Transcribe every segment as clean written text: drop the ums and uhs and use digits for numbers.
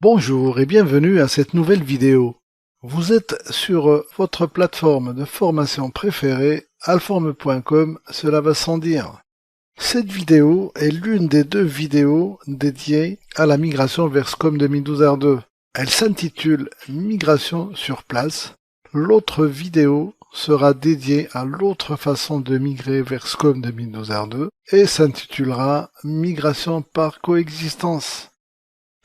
Bonjour et bienvenue à cette nouvelle vidéo. Vous êtes sur votre plateforme de formation préférée, alforme.com, cela va sans dire. Cette vidéo est l'une des deux vidéos dédiées à la migration vers SCOM 2012 R2. Elle s'intitule Migration sur place. L'autre vidéo sera dédiée à l'autre façon de migrer vers SCOM 2012 R2 et s'intitulera Migration par coexistence.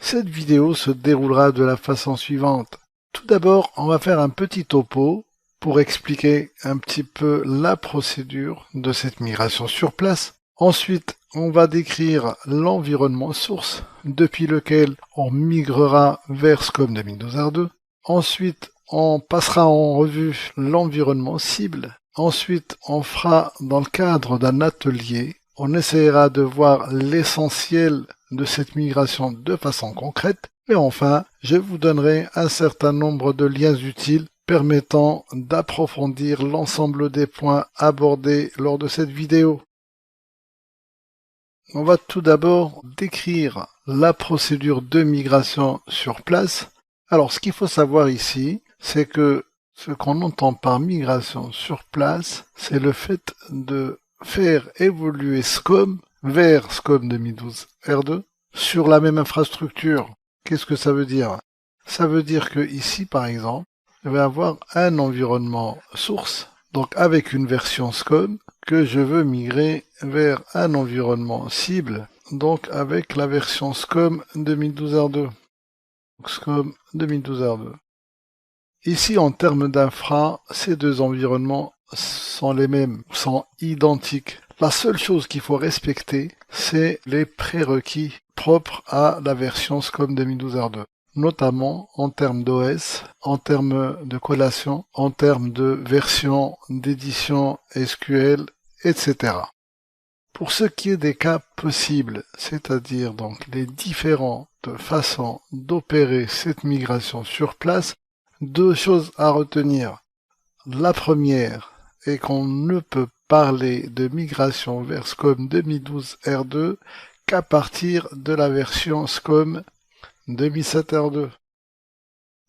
Cette vidéo se déroulera de la façon suivante. Tout d'abord, on va faire un petit topo pour expliquer un petit peu la procédure de cette migration sur place. Ensuite, on va décrire l'environnement source depuis lequel on migrera vers SCOM 2012 R2. Ensuite, on passera en revue l'environnement cible. Ensuite, on fera dans le cadre d'un atelier, on essaiera de voir l'essentiel de cette migration de façon concrète. Et enfin, je vous donnerai un certain nombre de liens utiles permettant d'approfondir l'ensemble des points abordés lors de cette vidéo. On va tout d'abord décrire la procédure de migration sur place. Alors, ce qu'il faut savoir ici, c'est que ce qu'on entend par migration sur place, c'est le fait de faire évoluer SCOM vers SCOM 2012 R2 sur la même infrastructure. Qu'est-ce que ça veut dire? Ça veut dire que ici, par exemple, je vais avoir un environnement source, donc avec une version SCOM, que je veux migrer vers un environnement cible, donc avec la version SCOM 2012 R2. SCOM 2012 R2. Ici, en termes d'infra, ces deux environnements sont les mêmes, sont identiques. La seule chose qu'il faut respecter, c'est les prérequis propres à la version SCOM 2012 R2, notamment en termes d'OS, en termes de collation, en termes de version d'édition SQL, etc. Pour ce qui est des cas possibles, c'est-à-dire donc les différentes façons d'opérer cette migration sur place, deux choses à retenir. La première est qu'on ne peut parler de migration vers SCOM 2012 R2 qu'à partir de la version SCOM 2007 R2.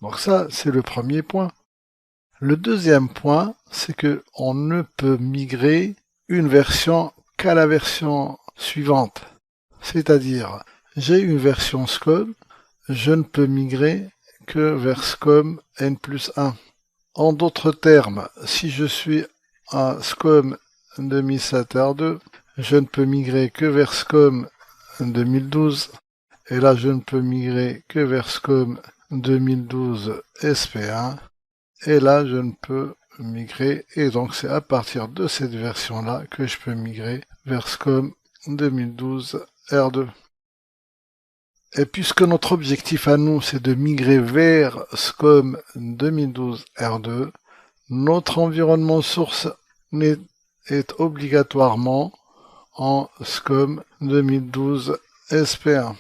Donc ça, c'est le premier point. Le deuxième point, c'est que on ne peut migrer une version qu'à la version suivante. C'est-à-dire, j'ai une version SCOM, je ne peux migrer que vers SCOM N+1. En d'autres termes, si je suis à SCOM 2007 R2, je ne peux migrer que vers SCOM 2012, et là je ne peux migrer que vers SCOM 2012 SP1, et là je ne peux migrer, et donc c'est à partir de cette version-là que je peux migrer vers SCOM 2012 R2. Et puisque notre objectif à nous, c'est de migrer vers SCOM 2012 R2, notre environnement source est obligatoirement en SCOM 2012 SP1.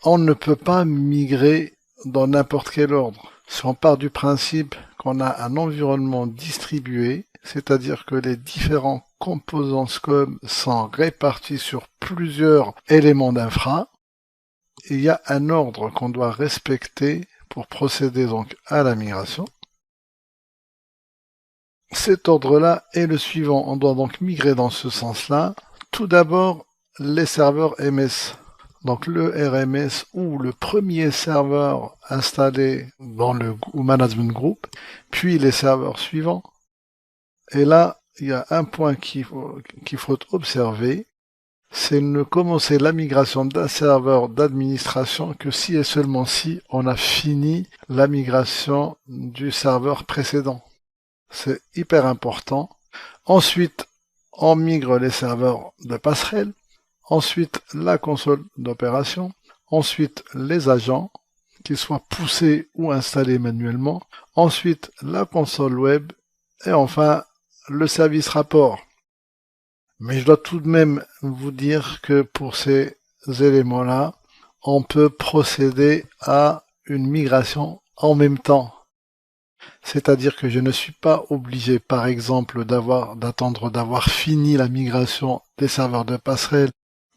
On ne peut pas migrer dans n'importe quel ordre. Si on part du principe qu'on a un environnement distribué, c'est-à-dire que les différents composants SCOM sont répartis sur plusieurs éléments d'infra, il y a un ordre qu'on doit respecter pour procéder donc à la migration. Cet ordre-là est le suivant. On doit donc migrer dans ce sens-là. Tout d'abord, les serveurs MS. Donc le RMS ou le premier serveur installé dans le management group, puis les serveurs suivants. Et là, il y a un point qu'il faut observer, c'est ne commencer la migration d'un serveur d'administration que si et seulement si on a fini la migration du serveur précédent. C'est hyper important. Ensuite, on migre les serveurs de passerelle. Ensuite, la console d'opération. Ensuite, les agents, qu'ils soient poussés ou installés manuellement. Ensuite, la console web. Et enfin, le service rapport. Mais je dois tout de même vous dire que pour ces éléments-là, on peut procéder à une migration en même temps. C'est-à-dire que je ne suis pas obligé, par exemple, d'attendre d'avoir fini la migration des serveurs de passerelle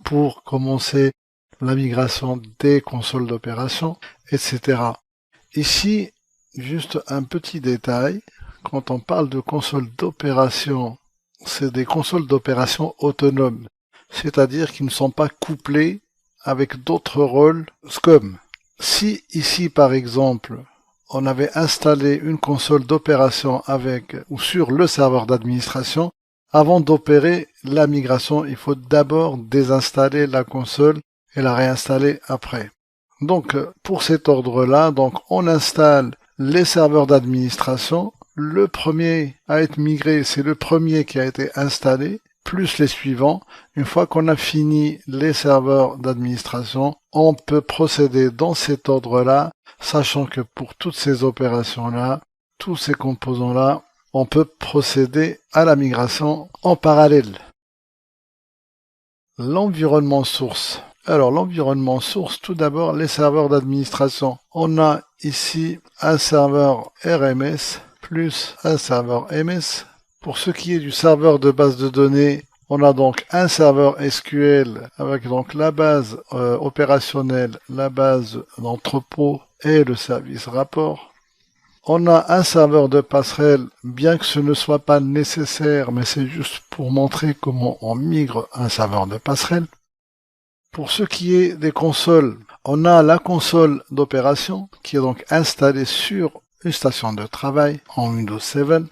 pour commencer la migration des consoles d'opération, etc. Ici, juste un petit détail, quand on parle de consoles d'opération, c'est des consoles d'opération autonomes, c'est-à-dire qu'ils ne sont pas couplés avec d'autres rôles SCOM. Si ici, par exemple, on avait installé une console d'opération avec ou sur le serveur d'administration, avant d'opérer la migration, il faut d'abord désinstaller la console et la réinstaller après. Donc, pour cet ordre-là, donc on installe les serveurs d'administration. Le premier à être migré, c'est le premier qui a été installé, plus les suivants. Une fois qu'on a fini les serveurs d'administration, on peut procéder dans cet ordre-là, sachant que pour toutes ces opérations-là, tous ces composants-là, on peut procéder à la migration en parallèle. L'environnement source. Alors l'environnement source, tout d'abord les serveurs d'administration. On a ici un serveur RMS plus un serveur MS. Pour ce qui est du serveur de base de données, on a donc un serveur SQL avec donc la base opérationnelle, la base d'entrepôt et le service rapport. On a un serveur de passerelle, bien que ce ne soit pas nécessaire, mais c'est juste pour montrer comment on migre un serveur de passerelle. Pour ce qui est des consoles, on a la console d'opération qui est donc installée sur une station de travail en Windows 7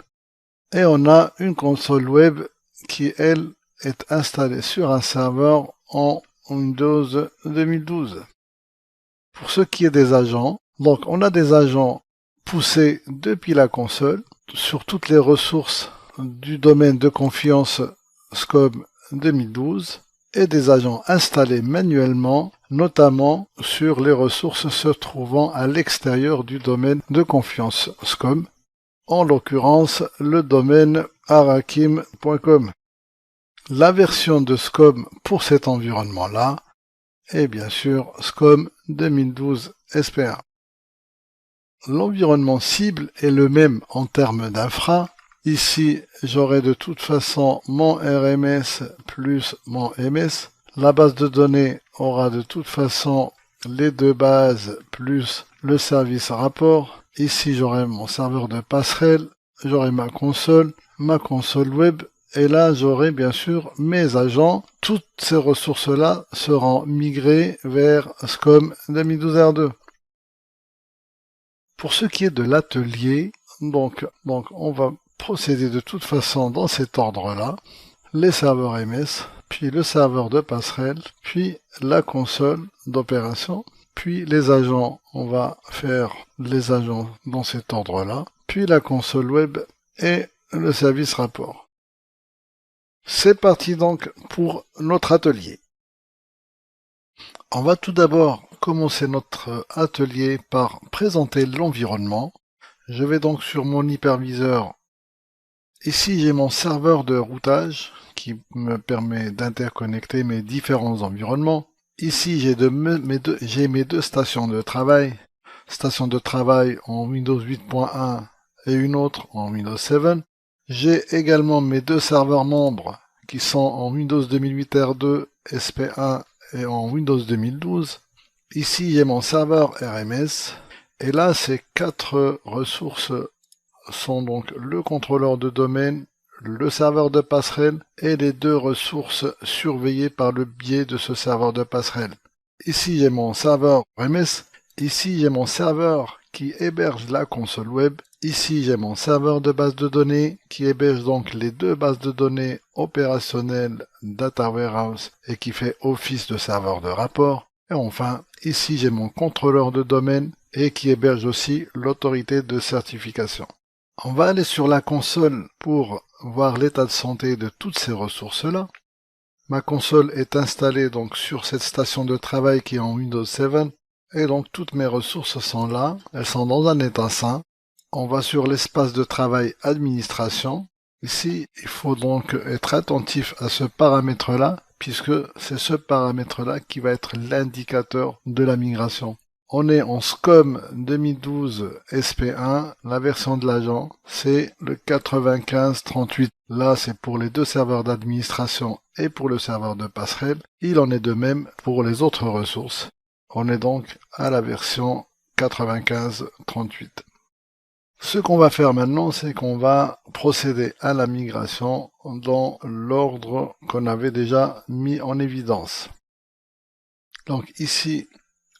et on a une console web qui, elle, est installée sur un serveur en Windows 2012. Pour ce qui est des agents, donc on a des agents poussés depuis la console sur toutes les ressources du domaine de confiance SCOM 2012 et des agents installés manuellement, notamment sur les ressources se trouvant à l'extérieur du domaine de confiance SCOM, en l'occurrence le domaine arakim.com. La version de SCOM pour cet environnement-là est bien sûr SCOM 2012 SP1. L'environnement cible est le même en termes d'infra. Ici, j'aurai de toute façon mon RMS plus mon MS. La base de données aura de toute façon les deux bases plus le service rapport. Ici, j'aurai mon serveur de passerelle, j'aurai ma console web, et là, j'aurai bien sûr mes agents. Toutes ces ressources-là seront migrées vers SCOM 2012 R2. Pour ce qui est de l'atelier, donc on va procéder de toute façon dans cet ordre-là. Les serveurs MS, puis le serveur de passerelle, puis la console d'opération, puis les agents, on va faire les agents dans cet ordre-là, puis la console web et le service rapport. C'est parti donc pour notre atelier. On va tout d'abord commencer notre atelier par présenter l'environnement. Je vais donc sur mon hyperviseur. Ici, j'ai mon serveur de routage qui me permet d'interconnecter mes différents environnements. Ici, j'ai mes deux stations de travail. Station de travail en Windows 8.1 et une autre en Windows 7. J'ai également mes deux serveurs membres qui sont en Windows 2008 R2 SP1 et en Windows 2012. Ici, j'ai mon serveur RMS. Et là, ces quatre ressources sont donc le contrôleur de domaine, le serveur de passerelle et les deux ressources surveillées par le biais de ce serveur de passerelle. Ici, j'ai mon serveur RMS. Ici, j'ai mon serveur qui héberge la console web. Ici, j'ai mon serveur de base de données qui héberge donc les deux bases de données opérationnelles Data Warehouse et qui fait office de serveur de rapport. Et enfin, ici, j'ai mon contrôleur de domaine et qui héberge aussi l'autorité de certification. On va aller sur la console pour voir l'état de santé de toutes ces ressources-là. Ma console est installée donc sur cette station de travail qui est en Windows 7 et donc toutes mes ressources sont là, elles sont dans un état sain. On va sur l'espace de travail administration. Ici, il faut donc être attentif à ce paramètre-là puisque c'est ce paramètre-là qui va être l'indicateur de la migration. On est en SCOM 2012 SP1, la version de l'agent, c'est le 9538. Là, c'est pour les deux serveurs d'administration et pour le serveur de passerelle. Il en est de même pour les autres ressources. On est donc à la version 9538. Ce qu'on va faire maintenant, c'est qu'on va procéder à la migration dans l'ordre qu'on avait déjà mis en évidence. Donc ici,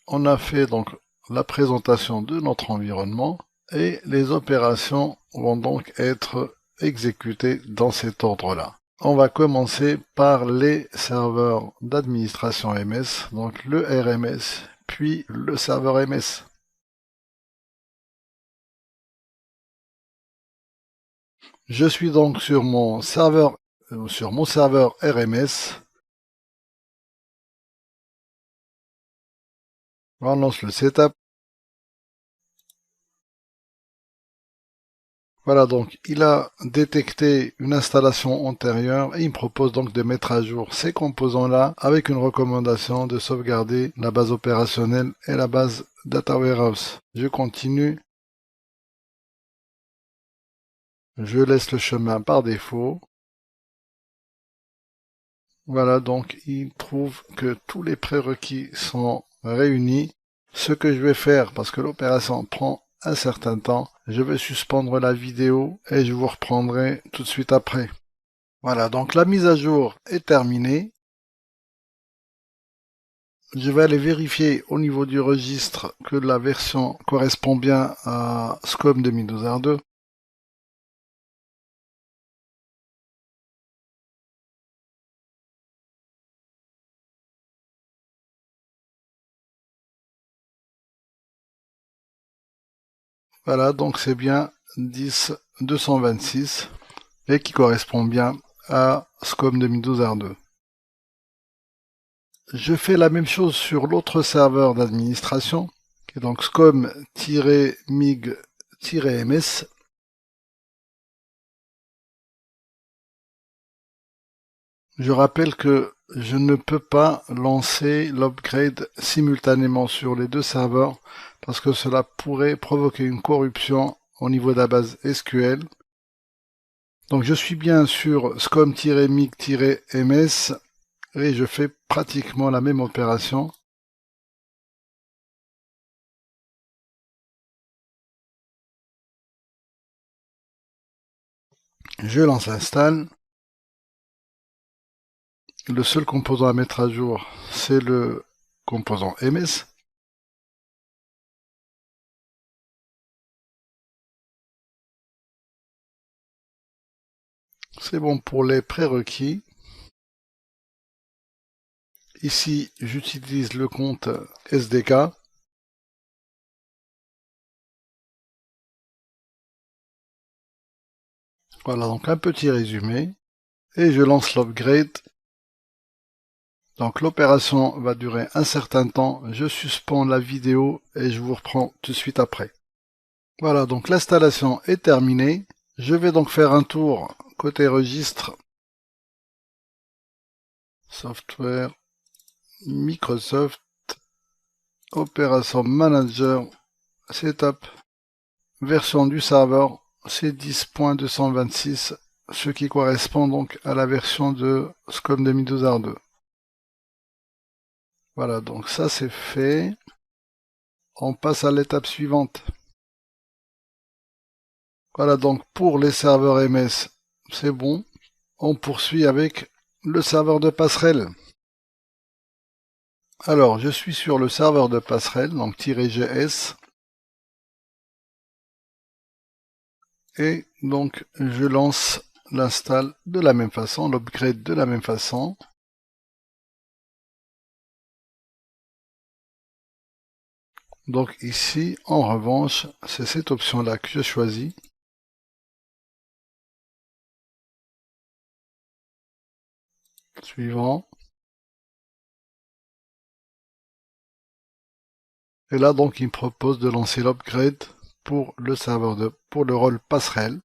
on a fait donc la présentation de notre environnement et les opérations vont donc être exécutées dans cet ordre-là. On va commencer par les serveurs d'administration MS, donc le RMS, puis le serveur MS. Je suis donc sur mon serveur RMS. On lance le setup. Voilà, donc il a détecté une installation antérieure et il me propose donc de mettre à jour ces composants-là avec une recommandation de sauvegarder la base opérationnelle et la base Data Warehouse. Je continue. Je laisse le chemin par défaut. Voilà, donc il trouve que tous les prérequis sont réunis. Ce que je vais faire, parce que l'opération prend un certain temps, je vais suspendre la vidéo et je vous reprendrai tout de suite après. Voilà, donc la mise à jour est terminée. Je vais aller vérifier au niveau du registre que la version correspond bien à SCOM 2012 R2. Voilà, donc c'est bien 10.226 et qui correspond bien à SCOM 2012 R2. Je fais la même chose sur l'autre serveur d'administration, qui est donc scom-mig-ms. Je rappelle que je ne peux pas lancer l'upgrade simultanément sur les deux serveurs parce que cela pourrait provoquer une corruption au niveau de la base SQL. Donc je suis bien sur scom-mig-ms et je fais pratiquement la même opération. Je lance install. Le seul composant à mettre à jour, c'est le composant MS. C'est bon pour les prérequis. Ici, j'utilise le compte SDK. Voilà, donc un petit résumé. Et je lance l'upgrade. Donc l'opération va durer un certain temps. Je suspends la vidéo et je vous reprends tout de suite après. Voilà, donc l'installation est terminée. Je vais donc faire un tour côté registre. Software, Microsoft, Opération Manager, Setup, version du serveur, c'est 10.226, ce qui correspond donc à la version de SCOM 2012 R2. Voilà, donc ça c'est fait. On passe à l'étape suivante. Voilà, donc pour les serveurs MS, c'est bon. On poursuit avec le serveur de passerelle. Alors, je suis sur le serveur de passerelle, donc -gs. Et donc, je lance l'install de la même façon, l'upgrade de la même façon. Donc ici, en revanche, c'est cette option-là que je choisis. Suivant. Et là, donc, il me propose de lancer l'upgrade pour le pour le rôle passerelle.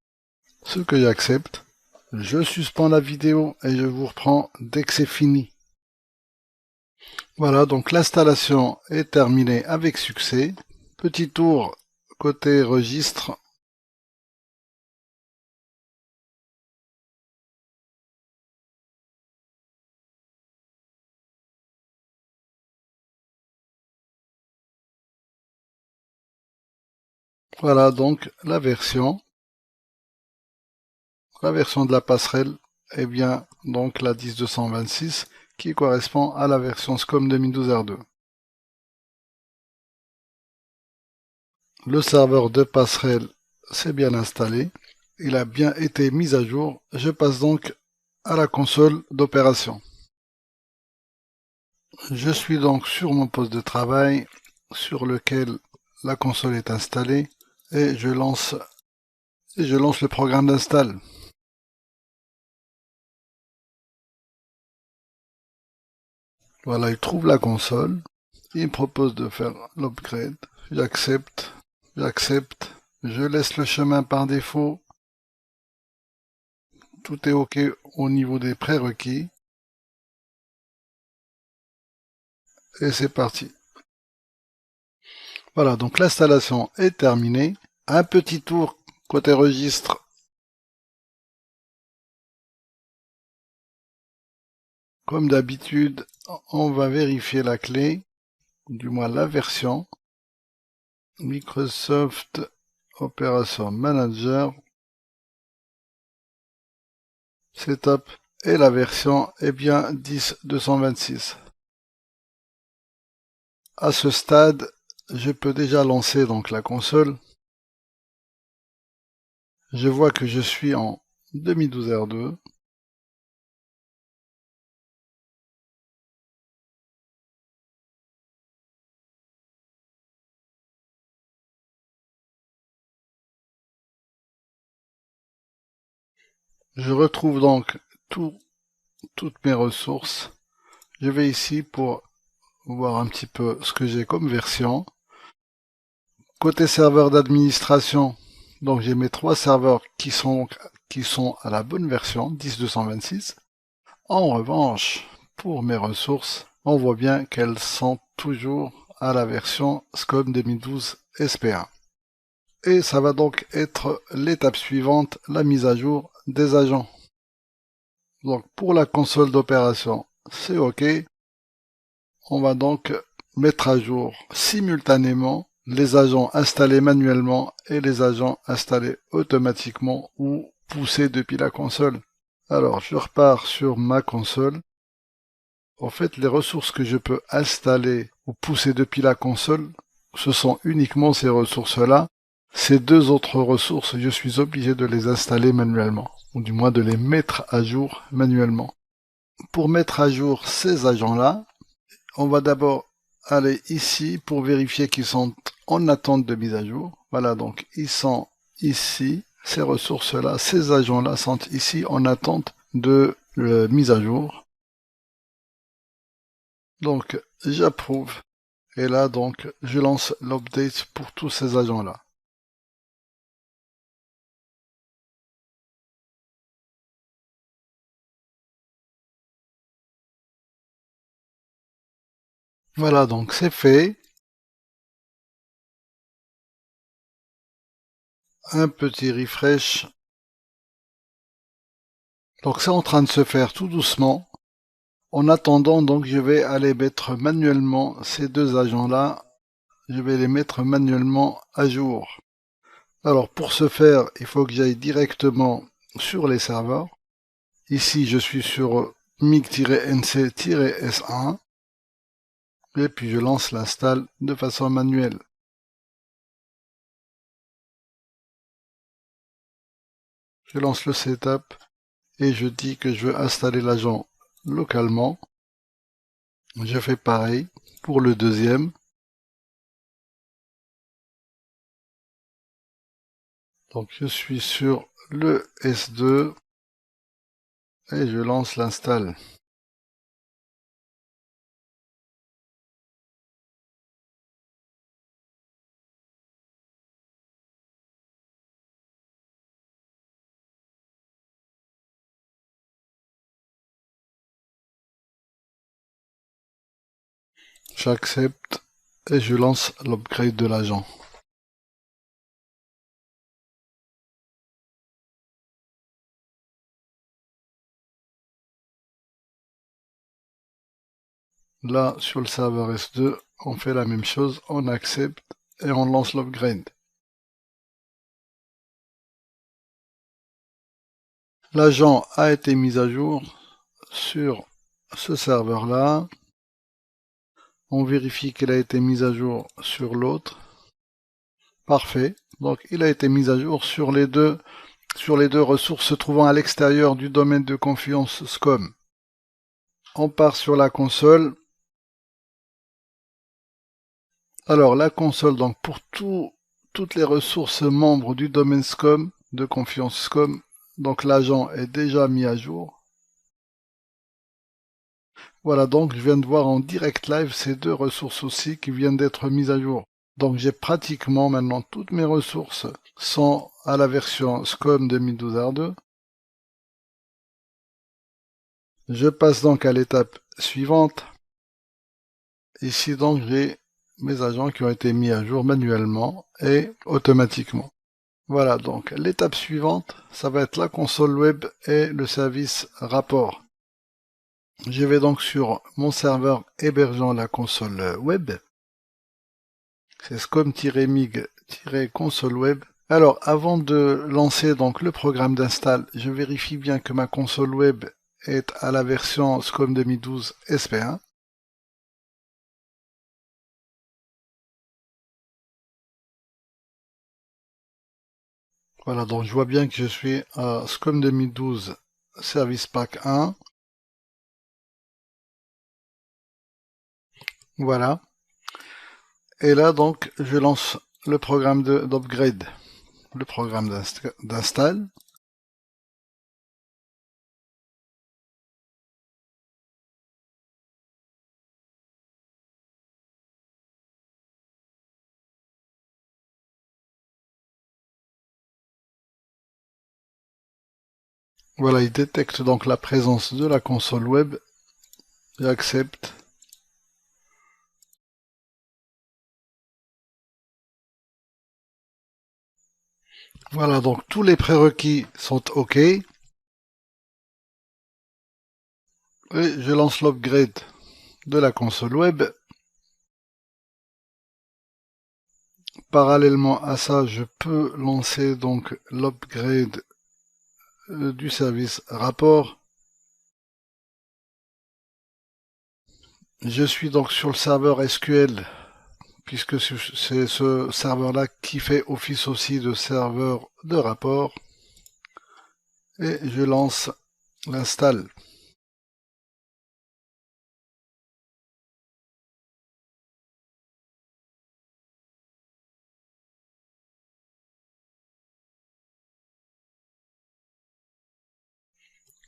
Ce que j'accepte. Je suspends la vidéo et je vous reprends dès que c'est fini. Voilà, donc l'installation est terminée avec succès. Petit tour côté registre. Voilà donc la version de la passerelle est bien donc la 10226 qui correspond à la version SCOM 2012 R2. Le serveur de passerelle s'est bien installé. Il a bien été mis à jour. Je passe donc à la console d'opération. Je suis donc sur mon poste de travail sur lequel la console est installée et je lance le programme d'install. Voilà, il trouve la console. Il me propose de faire l'upgrade. J'accepte, j'accepte. Je laisse le chemin par défaut. Tout est OK au niveau des prérequis. Et c'est parti. Voilà, donc l'installation est terminée. Un petit tour côté registre. Comme d'habitude, on va vérifier la clé, du moins la version. Microsoft Operation Manager. Setup. Et la version est bien 10.226. À ce stade, je peux déjà lancer donc la console. Je vois que je suis en 2012 R2. Je retrouve donc toutes mes ressources. Je vais ici pour voir un petit peu ce que j'ai comme version. Côté serveur d'administration, donc j'ai mes trois serveurs qui sont à la bonne version 10.226. En revanche, pour mes ressources, on voit bien qu'elles sont toujours à la version SCOM 2012 SP1. Et ça va donc être l'étape suivante, la mise à jour des agents. Donc pour la console d'opération, c'est OK. On va donc mettre à jour simultanément les agents installés manuellement et les agents installés automatiquement ou poussés depuis la console. Alors je repars sur ma console. En fait, les ressources que je peux installer ou pousser depuis la console, ce sont uniquement ces ressources-là. Ces deux autres ressources, je suis obligé de les installer manuellement, ou du moins de les mettre à jour manuellement. Pour mettre à jour ces agents-là, on va d'abord aller ici pour vérifier qu'ils sont en attente de mise à jour. Voilà, donc ils sont ici. Ces ressources-là, ces agents-là sont ici en attente de mise à jour. Donc, j'approuve. Et là, donc, je lance l'update pour tous ces agents-là. Voilà, donc c'est fait. Un petit refresh. Donc, c'est en train de se faire tout doucement. En attendant, donc, je vais aller mettre manuellement ces deux agents-là. Je vais les mettre manuellement à jour. Alors, pour ce faire, il faut que j'aille directement sur les serveurs. Ici, je suis sur mig-nc-s1. Et puis, je lance l'install de façon manuelle. Je lance le setup et je dis que je veux installer l'agent localement. Je fais pareil pour le deuxième. Donc je suis sur le S2 et je lance l'install. J'accepte et je lance l'upgrade de l'agent. Là, sur le serveur S2, on fait la même chose, on accepte et on lance l'upgrade. L'agent a été mis à jour sur ce serveur-là. On vérifie qu'il a été mis à jour sur l'autre. Parfait. Donc, il a été mis à jour sur les deux ressources se trouvant à l'extérieur du domaine de confiance SCOM. On part sur la console. Alors, la console, donc pour toutes les ressources membres du domaine SCOM, de confiance SCOM, donc l'agent est déjà mis à jour. Voilà, donc je viens de voir en direct live ces deux ressources aussi qui viennent d'être mises à jour. Donc j'ai pratiquement maintenant toutes mes ressources sont à la version SCOM 2012 R2. Je passe donc à l'étape suivante. Ici donc j'ai mes agents qui ont été mis à jour manuellement et automatiquement. Voilà, donc l'étape suivante, ça va être la console web et le service rapport. Je vais donc sur mon serveur hébergeant la console web. C'est scom-mig-console web. Alors, avant de lancer donc le programme d'install, je vérifie bien que ma console web est à la version SCOM 2012 SP1. Voilà, donc je vois bien que je suis à SCOM 2012 Service Pack 1. Voilà. Et là, donc, je lance le programme d'upgrade, le programme d'install. Voilà, il détecte donc la présence de la console web. J'accepte. Voilà, donc tous les prérequis sont OK. Et je lance l'upgrade de la console web. Parallèlement à ça, je peux lancer donc l'upgrade du service rapport. Je suis donc sur le serveur SQL, puisque c'est ce serveur-là qui fait office aussi de serveur de rapport. Et je lance l'install.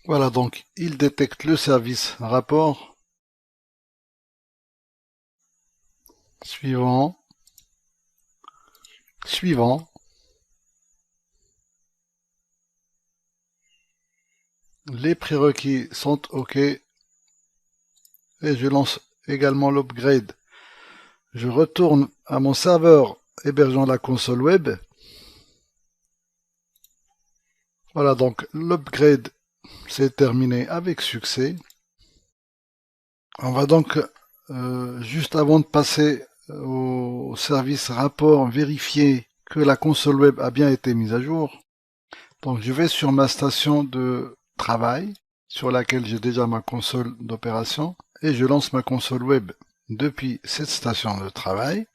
Voilà, donc il détecte le service rapport. Suivant. Suivant. Les prérequis sont OK. Et je lance également l'upgrade. Je retourne à mon serveur hébergeant la console web. Voilà, donc l'upgrade s'est terminé avec succès. On va donc, juste avant de passer au service rapport, vérifier que la console web a bien été mise à jour. Donc je vais sur ma station de travail, sur laquelle j'ai déjà ma console d'opération, et je lance ma console web depuis cette station de travail.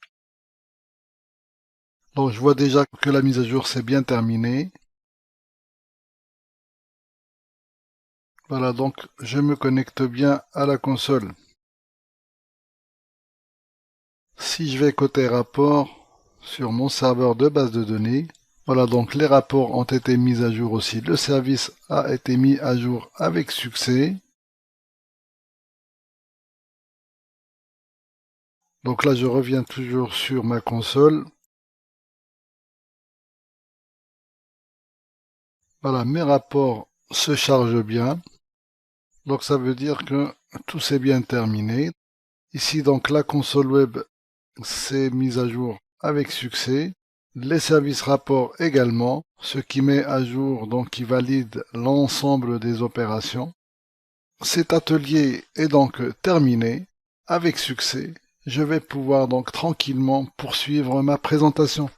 Donc je vois déjà que la mise à jour s'est bien terminée. Voilà, donc je me connecte bien à la console. Si je vais côté rapport sur mon serveur de base de données, voilà, donc les rapports ont été mis à jour aussi. Le service a été mis à jour avec succès. Donc là, je reviens toujours sur ma console. Voilà, mes rapports se chargent bien. Donc ça veut dire que tout s'est bien terminé. Ici donc la console web s'est mise à jour avec succès. Les services rapports également, ce qui met à jour, donc qui valide l'ensemble des opérations. Cet atelier est donc terminé avec succès. Je vais pouvoir donc tranquillement poursuivre ma présentation.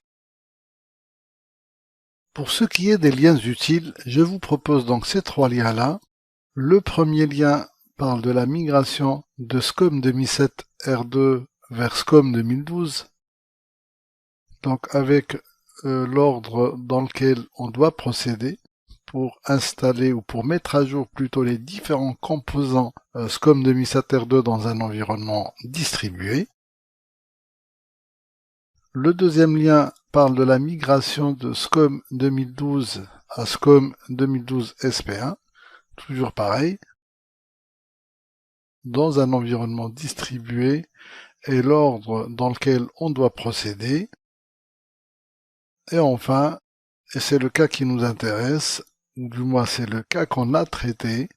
Pour ce qui est des liens utiles, je vous propose donc ces trois liens-là. Le premier lien parle de la migration de SCOM 2007 R2 vers SCOM 2012. Donc avec l'ordre dans lequel on doit procéder pour installer ou pour mettre à jour plutôt les différents composants SCOM 2007 R2 dans un environnement distribué. Le deuxième lien parle de la migration de SCOM 2012 à SCOM 2012 SP1. Toujours pareil, dans un environnement distribué et l'ordre dans lequel on doit procéder. Et enfin, et c'est le cas qui nous intéresse, ou du moins c'est le cas qu'on a traité,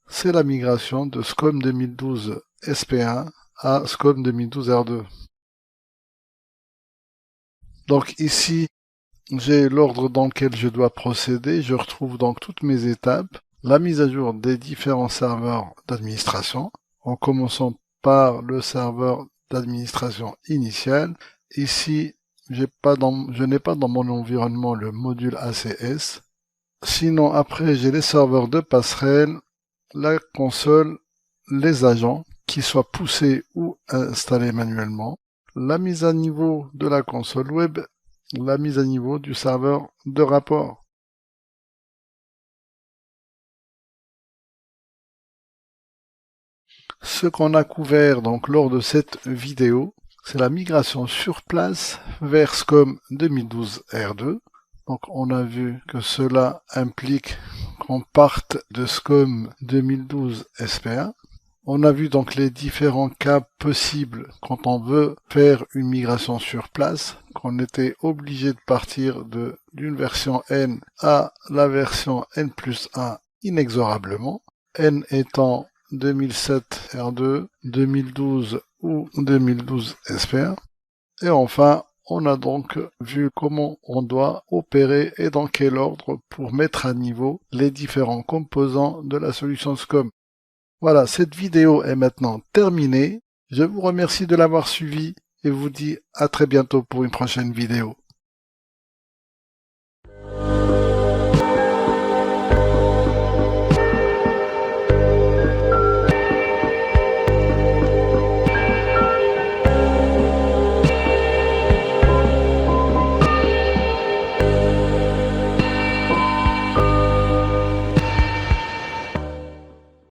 c'est la migration de SCOM 2012 SP1 à SCOM 2012 R2. Donc ici, j'ai l'ordre dans lequel je dois procéder. Je retrouve donc toutes mes étapes, la mise à jour des différents serveurs d'administration, en commençant par le serveur d'administration initial. Ici, je n'ai pas dans mon environnement le module ACS. Sinon, après, j'ai les serveurs de passerelle, la console, les agents, qu'ils soient poussés ou installés manuellement, la mise à niveau de la console web, la mise à niveau du serveur de rapport. Ce qu'on a couvert donc lors de cette vidéo, c'est la migration sur place vers SCOM 2012 R2. Donc on a vu que cela implique qu'on parte de SCOM 2012 SP1. On a vu donc les différents cas possibles quand on veut faire une migration sur place, qu'on était obligé de partir d'une version N à la version N plus 1 inexorablement, N étant 2007 R2, 2012 ou 2012 SP1. Et enfin, on a donc vu comment on doit opérer et dans quel ordre pour mettre à niveau les différents composants de la solution SCOM. Voilà, cette vidéo est maintenant terminée. Je vous remercie de l'avoir suivi et vous dis à très bientôt pour une prochaine vidéo.